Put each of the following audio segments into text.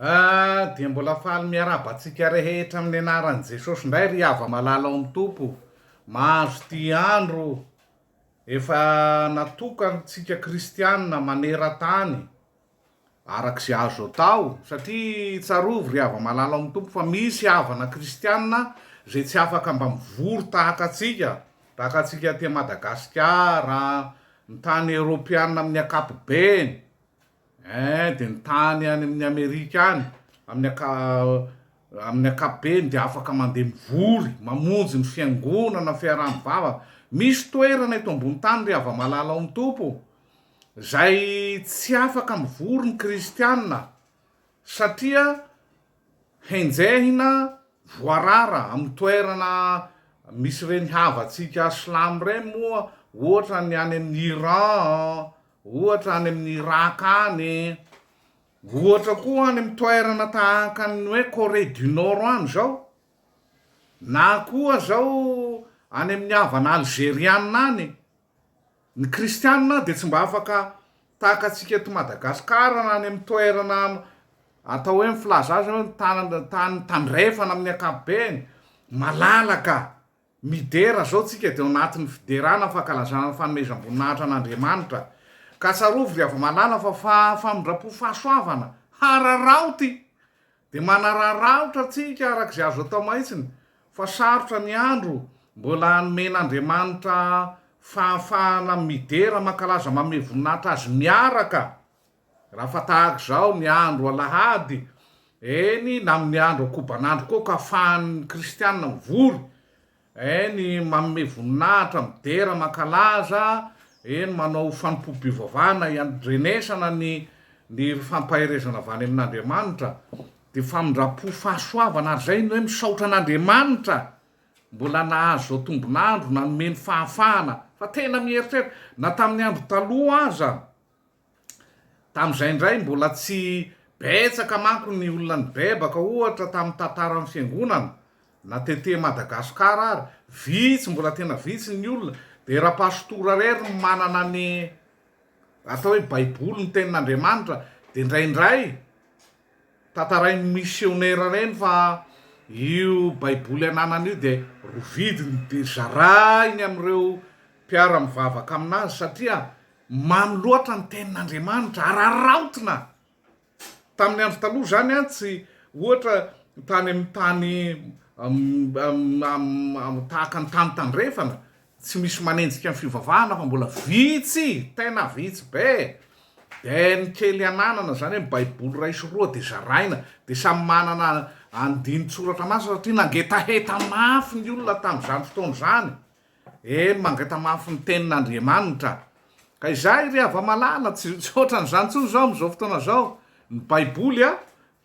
Dia mbola faly miarabantsika rehetra amin'ny anaran'i Jesosy indray ry hava malala ao amin'ny tompo. Mahazo ty andro efa natokantsika kristianina maneran-tany arak'izay azo atao satria tsarovy ry hava malala ao amin'ny tompo fa misy havana kristianina zay tsy afaka mba mivory tahaka atsika ty Madagasikara, ny tany Europiana amin'ny ankapobeny. Dia ny tany any amin'ny Amerika any amin'ny ankapobeny dia afaka mandeha mivory mamonjy ny fiangonana fiaraha-mivava. Misy toerana eto ambony tany ry hava malala ao amin'ny tompo zay tsy afaka mivory ny kristianina satria henjehina voarara amin'ny toerana misy reny havatsika silamo reny moa, ohatra ny any amin'ny Iran, ohatra any amin'ny Irak any, ohatra koa any amin'ny toerana tahaka ny hoe Corée du Nord any zao, na koa zao any amin'ny havana Algerianina any. Ny kristianina dia tsy mba afaka tahaka atsika eto Madagasikara na any amin'ny toerana atao hoe filaza azy hoe tany tandrefana amin'ny ankapobeny malalaka midera zao tsika dia anatin'ny fiderana fankalazana ny fanomezam-boninahitra an'Andriamanitra. Ka tsarovy ry hava malala fa famindrapo fahasoavana hararaoty dia manararaotra atsika arak'izay azo atao mahitsiny fa sarotra ny andro mbola anomen'Andriamanitra fahafahana midera mankalaza manome voninahitra azy miaraka. Raha fa tahaka zao ny andro alahady, eny na amin'ny andro akoban'andro koa ka ahafahan'ny kristianina mivory, eny manome voninahitra midera mankalaza, eny manao fanompo-pivavahana iandrenesana ny fampaherezana avy any amin'Andriamanitra, dia famindrapo fahasoavana ary zay ny hoe misaotra an'Andriamanitra mbola nahazo zao tombon'andro nanomeny fahafahana. Fa tena mieritreritra na tamin'ny andro taloha aza, tamin'izay indray mbola tsy betsaka manko ny olona ny bebaka ohatra tamin'ny tantaran'ny fiangonana na tete Madagasikara ary vitsy, mbola tena vitsy ny olona. Dia raha pastora rery manana ny atao hoe baiboly ny tenin'Andriamanitra dia indraindray tantarain'ny misionera reny fa io baiboly ananany io dia rovidiny dia zarainy amin'ireo mpiara-mivavaka aminazy satria mamy loatra ny tenin'Andriamanitra, araraotina. Tamin'ny andro taloha zany tsy ohatra tany amin'ny tany tahaka ny tany tandrefana tsy misy manenjika ny fivavahana fa mbola vitsy, tena vitsy be. Dia ny kely ananana zany hoe baiboly ray sy roa dia zaraina dia samy manana andinin-tsoratra masina satria nangetaheta mafy ny olona tamin'izany fotoana zany, mangeta mafy ny tenin'Andriamanitra. Ka izay ry hava malala tsy ohatran'izany tsony zao amin'izao fotoana zao. Ny baiboly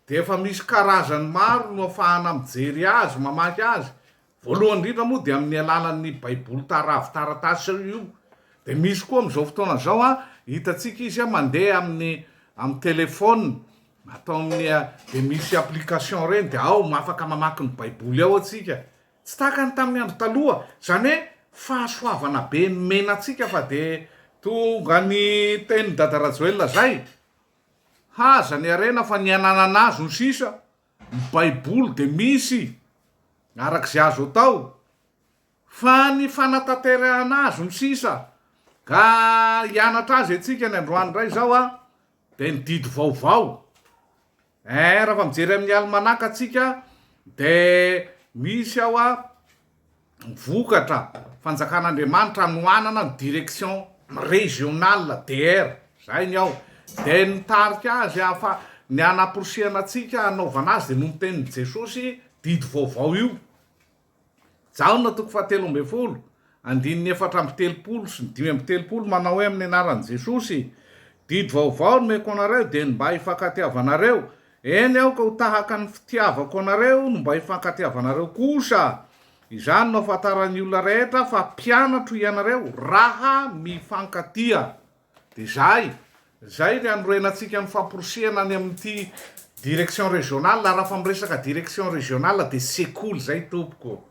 dia efa misy karazany maro no ahafahana mijery azy, mamaky azy. Voalohany indrindra moa dia amin'ny alalan'ny baiboly taravo taratasy io. Dia misy koa amin'izao fotoana zao hitatsika izy mandeha amin'ny telefônina atao amin'ny dia misy application reny dia ao afaka mamaky ny baiboly ao atsika. Tsy tahaka ny tamin'ny andro taloha, zany hoe fahasoavana be nomena atsika fa dia tonga ny tenin'ny dada Rajoelina zay, haza ny arena fa ny ananana azy ny sisa, ny baiboly dia misy arak'izay azo atao, fa ny fanatanterahana azy ny sisa. Ka hianatra azy atsika ny androany indray zao dia ny Didy Vaovao. Raha fa mijery amin'ny almanaka atsika dia misy ao vokatra fanjakan'Andriamanitra anohanana ny direction régionale DR, zay ny ao. Dia nitarika azy ny anaporosihana atsika anaovana azy dia no tenin'i Jesosy Didy Vaovao io. Jaona 7:12, 4:telopolo sy 5:telopolo manao hoe amin'ny anaran'i Jesosy. Didy vaovao nomeko anareo dia ny mba hifankatiavanareo. Eny aho ka ho tahaka ny fitiavako anareo no mba hifankatiavanareo kosa. Izany no ahafantaran'ny olona rehetra fa mpianatro ianareo raha mifankatia. Dia zay ny anorenantsika ny famporosiana any amin'ity direction régionale. Raha fa miresaka direction régionale dia sekoly zay tompoko.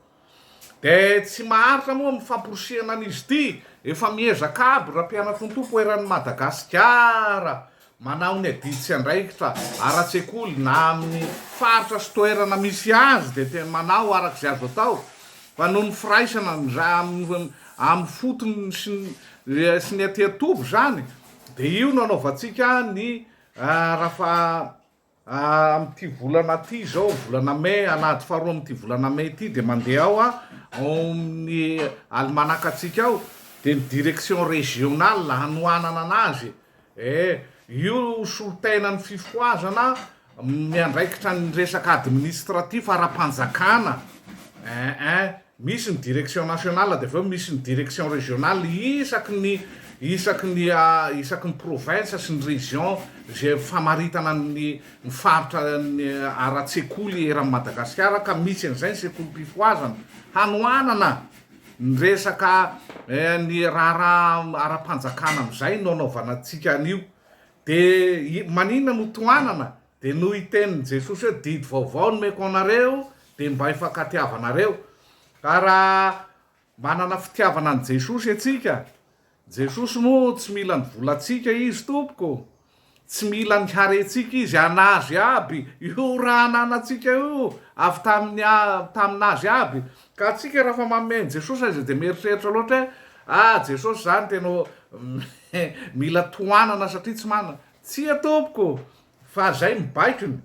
Dia tsy maharitra moa amin'ny famporosiana an'izy ity, efa miezaka aby raha mpianatro ny tompo eran'ny Madagasikara, manao ny adidy tsy andraikitra ara-tsekoly na amin'ny faritra sy toerana misy azy de tena manao arak'izay azo atao fa noho ny firaisana amin'ny fotony sy ny atiatobo zany de io no anaovantsika ny rafa am'ty volana ty zao volana mai alahady faharoa am'ty volana mai ty de mandeha ao amin'ny almanaka atsika ao de ny direction régionale hanoanana anazy io solotena ny fifoazana miandraikitra ny resaka administratif ara-panjakana misy ny direction nationale de aveo misy ny direction régionale isaky ny province sy ny région zay famaritana ny faritra ny ara-tsekoly eran'ny Madagasikara ka misy an'izay ny sekolim-pifoazana hanoanana ny resaka ny raharaha ara-panjakana am'izay no anaovana antsika an'io de manina no toanana de no iteniny Jesosy hoe didy vaovao no meko anareo de mba hifankatiavanareo ka raha manana fitiavana an' Jesosy atsika Jesosy moa tsy mila ny volatsika izy tompoko tsy mila ny harentsika izy anazy aby io raha ananatsika io avy taminazy aby ka atsika raha fa mameny Jesosy azy de mieritreritra loatra hoe Jesosy zany tena mila toanana satria tsy manana tsy atompoko fa zay mibaikiny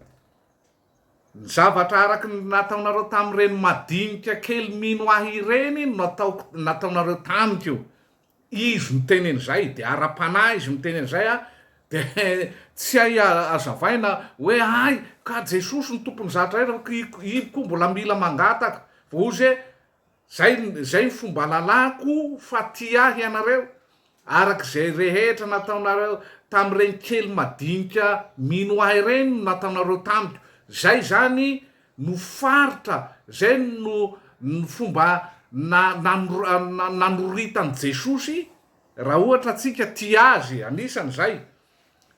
ny zavatra araky nataonareo tam'ireny madinika kely mino ahy ireny nataonareo tamiko izy miteneny zay de ara-panahy izy miteneny zay de tsy hay azavaina hoe ay ka Jesosy ny tompony zatra iko mbola mila mangataka ozy zay fomba lalako fa ty ahy ianareo arak'izay rehetra nataonareo tam'ireny kely madinika mino ahy ireny nataonareo tamiko zay zany no faritra zay no fomba nanoritan' Jesosy raha ohatra atsika ty azy anisany zay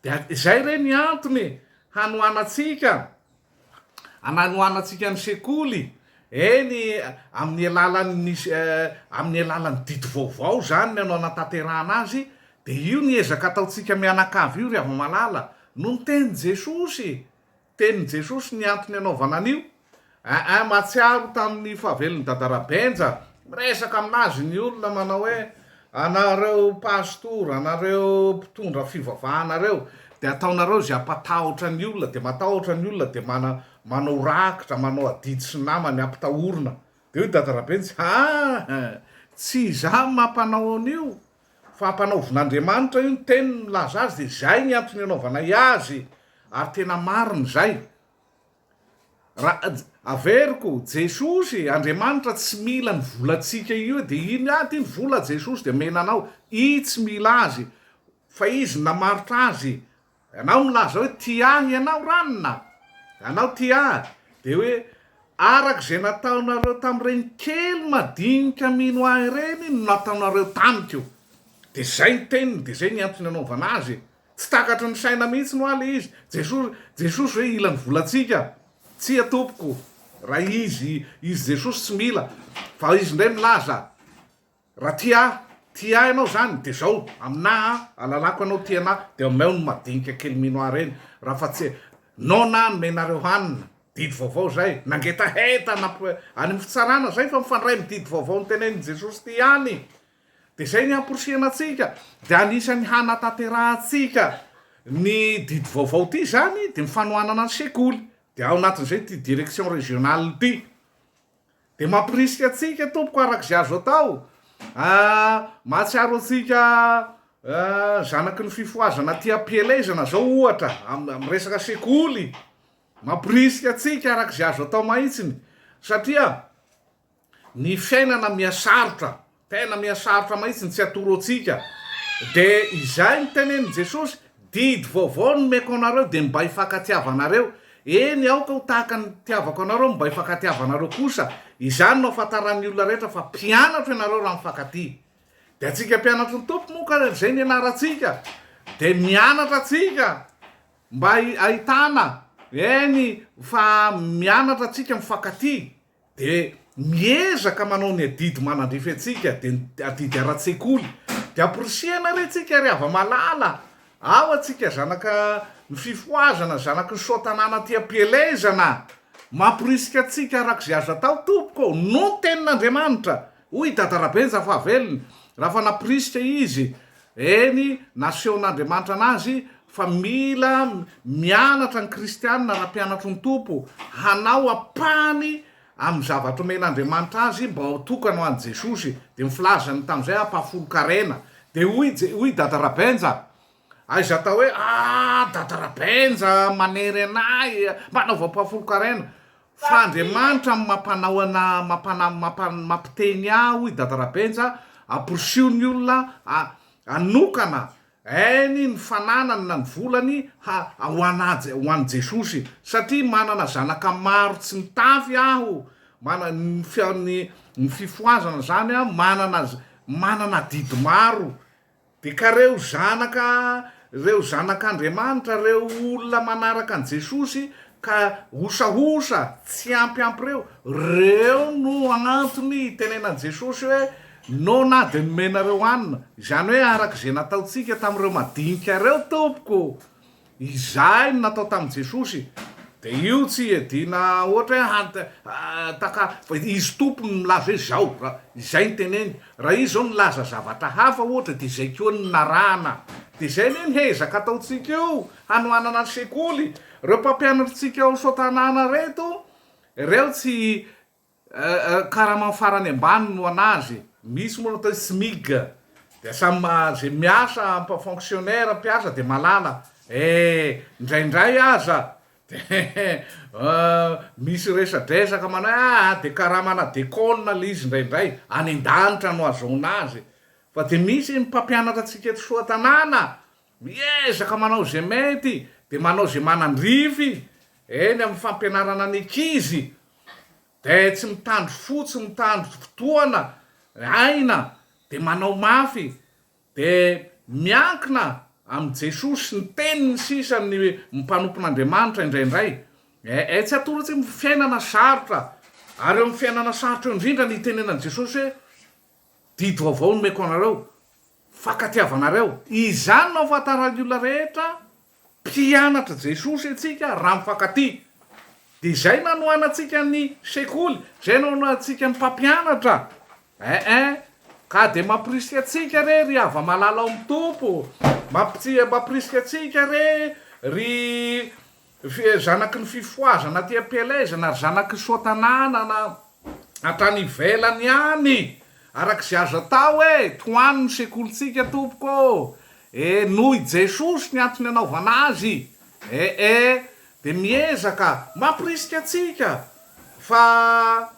de zay reny antony hanoanatsika ny sekoly amin'ny alalan'ny didy vaovao zany ny anao anatanterahana azy de io ny ezaka ataotsika mianakavy io ry ava malala no ny tenin Jesosy ny antony anaovana an'io matsiaro tamin'ny fahavelon'ny Dadarabenja miresaka aminazy ny olona manao hoe anareo pastora anareo mpitondra fivavahanareo de ataonareo zay ampatahotra ny olona de matahotra ny olona de manao rakitra manao adidy sy namany ampitahorina de io Dadarabenja tsy za mampanao an'io fa ampanaovin'Andriamanitra io ny teny milaza azy de zay ny antony anaovana azy ary tena mariny zay averiko Jesosy Andriamanitra tsy mila ny volatsika io de iny ty ny vola Jesosy de menanao tsy mila azy fa izy namaritra azy ianao milaza hoe ty ahy ianao ranona ianao ty ahy de hoe arak'izay nataonareo tam'ireny kely madinika mino ahy ireny no nataonareo tamiko de zay ny teniny de zay ny antony anaovana azy tsy takatry ny saina mihitsy no aly izy Jesosy hoe ila ny volatsika tsy atompoko raha izy Jesosy tsy mila fa izy ndray milaza raha ty ahy ianao zany de zao amina alalako anao ty anahy de ameo no madinika kely mino ahy reny raha fa tsy nona nomenareo hanina didy vaovao zay nangetaheta any amin'ny fitsarana zay fa mifandray mididy vaovao ny teneny Jesosy ty any de zay ny amporosianatsika de anisany hanataterahatsika ny didy vaovao ty zany de mifanoanana ny sekoly de ao anatin'izay ty direction régionale ty de mampirisika atsika tompoko arak'izay azo atao mahatsiaro atsika zanaky ny fifoazana ty ampielezana zao ohatra amy resaka sekoly mampirisika atsika arak'izay azo atao mahitsiny satria ny fiainana miasarotra tena miasarotra mahitsiny tsy atoro atsika de izay ny teneny Jesosy didy vaovao no meko anareo de mba hifankatiavanareo eny aoka ho tahaka ny tiavako anareo mba hifankatiavanareo kosa izany no afantaran'ny olona rehetra fa mpianatra ianareo raha mifankaty de atsika mpianatra ny tompo moka zay ny anaratsika de mianatra atsika mba ahitana fa mianatra atsika mifankaty de miezaka manao ny adidy manandrify atsika de adidy ara-tsekoly de amporosiana re tsika ry ava malala ao atsika zanaka ny fifoazana zanaky ny sotanana ty ampielezana mampirisika atsika arak'izay azo atao tompoko no tenin'Andriamanitra hoy dadarabenja fa velony raha fa nampirisika izy eny nasehon'Andriamanitra anazy fa mila mianatra ny kristianina raha mpianatro ny tompo hanao apany amy zavatra omen'Andriamanitra azy mba ho tokana ho an' Jesosy de mifilazany tam'izay ampahafolo-karena de hoy dadarabenja aiza atao hoe dadarabenja manery anay manaova ampahafolo-karena fa Andriamanitra mampiteny hoy dadarabenja amporosio ny olona anokana eny ny fananany na ny volany ho an' Jesosy satria manana zanaka maro tsy mitafy aho ny fifoazana zany manana didy maro de ka reo zanak'Andriamanitra reo olona manaraka an' Jesosy ka osaosa tsy ampyampy reo no agnantony tenenan' Jesosy hoe no na de nomenareo anina zany hoe arak'izay nataotsika tam'ireo madinika reo tompoko izay no natao tam' Jesosy de io tsy edina ohatra hoe izy tompony milaza hoe zao izay ny teneny raha izy zao nilaza zavatra hafa ohatra de zay koa ny narana de zay ne nyhezaka ataotsika io hanoanana ny sekoly reo mpampianatritsika ao sotanana reto reo tsy karama farany ambany no anazy misy moa atao smiga de zay miasa fonctionnaire mpiasa de malala indraindray aza de misy resadresaka manao de karamana dekona le izy indraindray any an-danitra no azonazy fa de misy mpampianatra atsika eto soatanana miezaka manao zay mety de manao zay manandrify eny amy fampianarana ny ankizy de tsy mitandro fotsy mitandro fotoana aina de manao mafy de miankina amy Jesosy ny teniny sisa ny mpanompon'Andriamanitra indraindray tsy atorotsy my fiainana sarotra ary eo amy fiainana sarotra eo indrindra ny tenenan' Jesosy hoe didy vaovao no meko anareo fakatiavanareo izany no afatarany olona rehetra mpianatra Jesosy atsika raha mifakaty de zay nanoanatsika ny sekoly zay nanoanatsika ny mpampianatra ka de mampirisika atsika ry ava malala ao amy tompo mampirisika atsika ry zanaky ny fifoazana ty ampielezana ry zanaky sotanana na atrany ivelany any arak'izay azo atao toany ny sekolitsika tompoko noho Jesosy ny antony anaovana azy de miezaka mampirisika atsika fa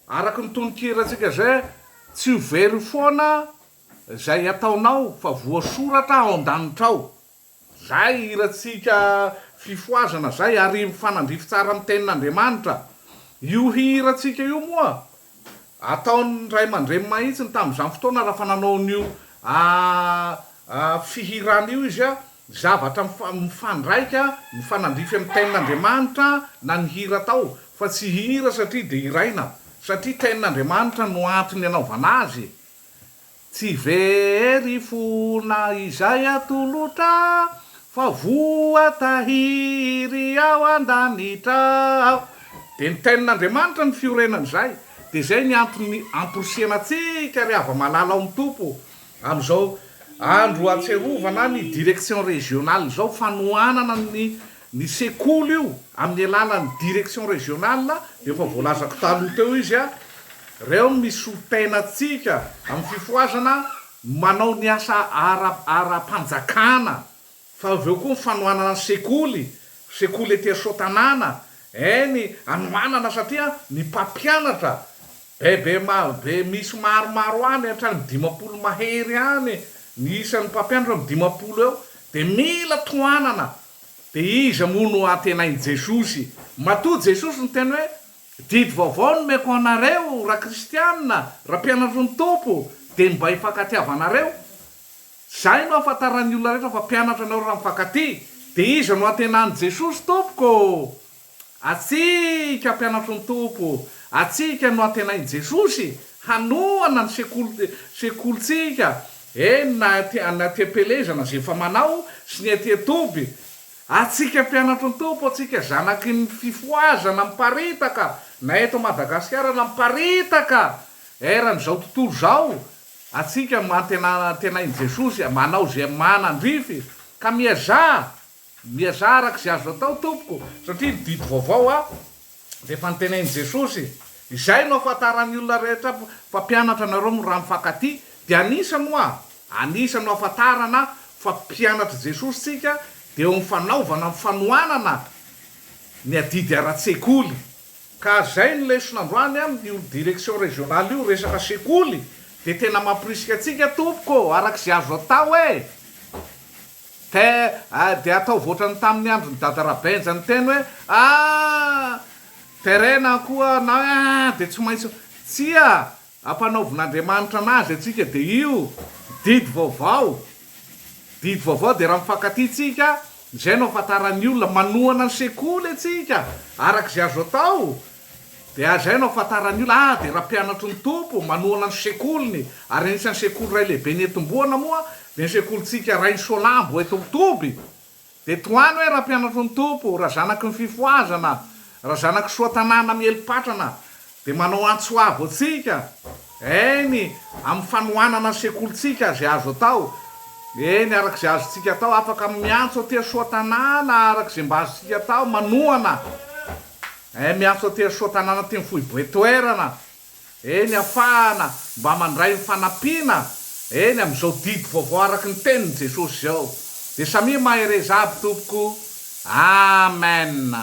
araky ny tononkiratsika zay tsy ho very foana zay ataonao fa voasoratra ao an-danitra ao zay hiratsika fifoazana zay ary mifanandrify tsara amy tenin'Andriamanitra io hiratsika io moa ataony ray aman-dreny mahitsiny tam'izany fotoana raha fa nanaon'io fihirana io izy zavatra mifandraika mifanandrify amy tenin'Andriamanitra na ny hira tao fa tsy hira satria de iraina satria tenin'Andriamanitra no antony anaovana azy tsy very fona izay atolotra fa voatahiry ao an-danitra de ny tenin'Andriamanitra ny fiorenany zay de zay ny antony amporosiana atsika ry ava malala ao amy tompo am'izao andro atserovana ny direction régionale zao fanoanana ny sekoly io amin'ny alalan'ny direction régionale de fa voalazako taloha teo izy reo misy tenatsika amy fifoazana manao ny asa ara-panjakana fa aveo koa fanoanana ny sekoly etỳ sotanana eny anoanana satria ny mpampianatra be misy maromaro any hatrany 50 mahery any ny isan'ny mpampianatra 50 eo de mila toanana de iza moa no atenainy Jesosy matoa Jesosy ny teny hoe didy vaovao no meko anareo raha kristianina raha mpianatro ny tompo de mba hifankatiavanareo zay no afatarany olona rehetra fa mpianatra anao raha mifankaty de iza no atenany Jesosy tompoko atsika mpianatro ny tompo atsika no atenainy Jesosy hanoana ny sekolitsika na te-pelezana zay fa manao sy ny atiatoby atsika mpianatro ny tompo atsika zanaky ny fifoazana miparitaka na eto Madagasikara na miparitaka eran'izao tontolo zao atsika tenainy Jesosy manao zay manandrify ka miaza arak'izay azo atao tompoko satria didy vaovao de efa nitenainy Jesosy izay no afatarany olona rehetra fa mpianatra nareo raha mifankaty de anisany afatarana fa mpianatra Jesosy tsika de eo mifanaovana mifanoanana ny adidy ara-tsekoly ka zay ny leson'androany io direction régionale io resaka sekoly de tena mampirisika atsika tompoko arak'izay azo atao de atao voatrany tamin'ny androny dadarabenja ny teny hoe terena koa na de tsy maintsy tsia ampanaovin'Andriamanitra anazy atsika de io didy vaovao de raha mifankaty tsika zay no afatarany olona manohana ny sekoly atsika arak'izay azo atao de zay no afatarany olona de raha mpianatro ny tompo manohana ny sekoliny ary anisan'ny sekoly ray lehibe ny etom-boana moa de ny sekolitsika ray ny Solambo eto Toby de toany hoe raha mpianatro ny tompo raha zanaky ny fifoazana raha zanaky soatanana mielipatrana de manao antsoavo atsika eny amin'ny fanoanana ny sekolitsika zay azo atao eny arak'izay azotsika atao afaka miantso aty soatanana arak'izay mba azotsika atao manohana miantso aty soatanana ty mifoiboe toerana eny afahana mba mandray ny fanampiana eny am'izao didy vaovao araky ny teniny Jesosy zao de samy mahereza aby tompoko amen.